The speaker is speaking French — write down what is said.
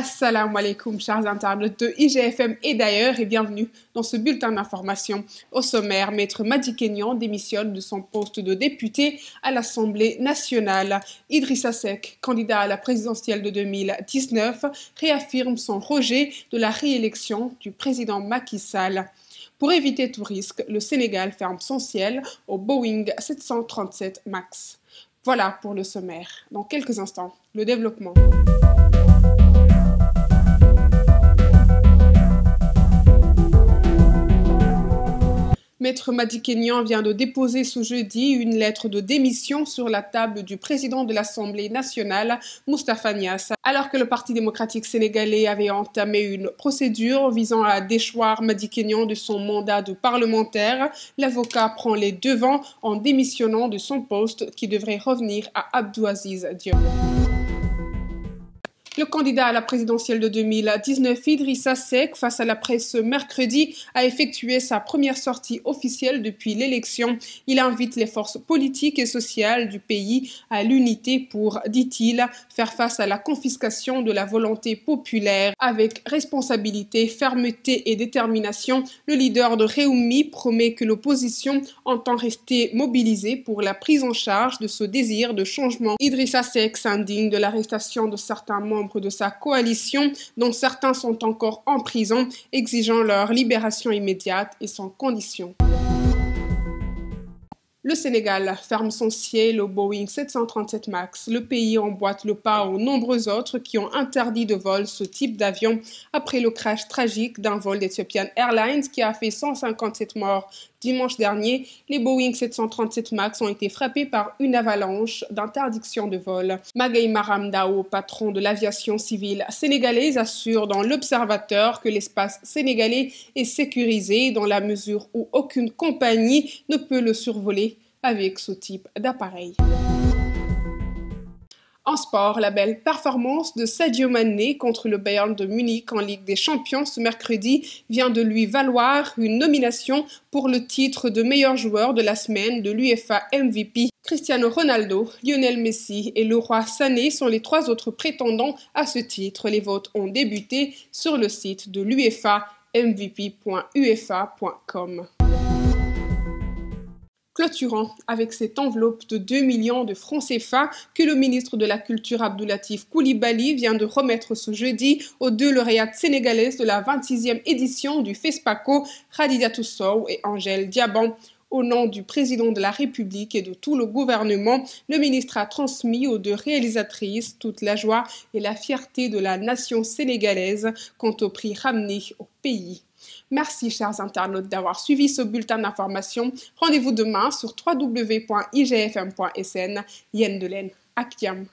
Assalamu alaikum, chers internautes de IGFM et d'ailleurs, et bienvenue dans ce bulletin d'information. Au sommaire, Maître Madi Kenyan démissionne de son poste de député à l'Assemblée nationale. Idrissa Seck, candidat à la présidentielle de 2019, réaffirme son rejet de la réélection du président Macky Sall. Pour éviter tout risque, le Sénégal ferme son ciel au Boeing 737 MAX. Voilà pour le sommaire. Dans quelques instants, le développement. Maître Madi Kenyan vient de déposer ce jeudi une lettre de démission sur la table du président de l'Assemblée nationale, Moustapha Niasse. Alors que le Parti démocratique sénégalais avait entamé une procédure visant à déchoir Madi Kenyan de son mandat de parlementaire, l'avocat prend les devants en démissionnant de son poste qui devrait revenir à Abdou Aziz Diop. Le candidat à la présidentielle de 2019, Idrissa Seck, face à la presse ce mercredi, a effectué sa première sortie officielle depuis l'élection. Il invite les forces politiques et sociales du pays à l'unité pour, dit-il, faire face à la confiscation de la volonté populaire. Avec responsabilité, fermeté et détermination, le leader de Réumi promet que l'opposition entend rester mobilisée pour la prise en charge de ce désir de changement. Idrissa Seck s'indigne de l'arrestation de certains membres de sa coalition, dont certains sont encore en prison, exigeant leur libération immédiate et sans condition. Le Sénégal ferme son ciel au Boeing 737 MAX. Le pays emboîte le pas aux nombreux autres qui ont interdit de vol ce type d'avion après le crash tragique d'un vol d'Ethiopian Airlines qui a fait 157 morts. Dimanche dernier, les Boeing 737 MAX ont été frappés par une avalanche d'interdiction de vol. Magaye Maram Dao, patron de l'aviation civile sénégalaise, assure dans l'Observateur que l'espace sénégalais est sécurisé dans la mesure où aucune compagnie ne peut le survoler avec ce type d'appareil. En sport, la belle performance de Sadio Mané contre le Bayern de Munich en Ligue des Champions ce mercredi vient de lui valoir une nomination pour le titre de meilleur joueur de la semaine de l'UEFA MVP. Cristiano Ronaldo, Lionel Messi et Leroy Sané sont les trois autres prétendants à ce titre. Les votes ont débuté sur le site de l'UEFA, mvp.uefa.com. Clôturant avec cette enveloppe de 2 millions de francs CFA que le ministre de la Culture Abdoulatif Coulibaly vient de remettre ce jeudi aux deux lauréates sénégalaises de la 26e édition du FESPACO, Khadijatou Sow et Angèle Diaban. Au nom du président de la République et de tout le gouvernement, le ministre a transmis aux deux réalisatrices toute la joie et la fierté de la nation sénégalaise quant au prix ramené au pays. Merci chers internautes d'avoir suivi ce bulletin d'information. Rendez-vous demain sur www.igfm.sn. Yen de Len, Akiam.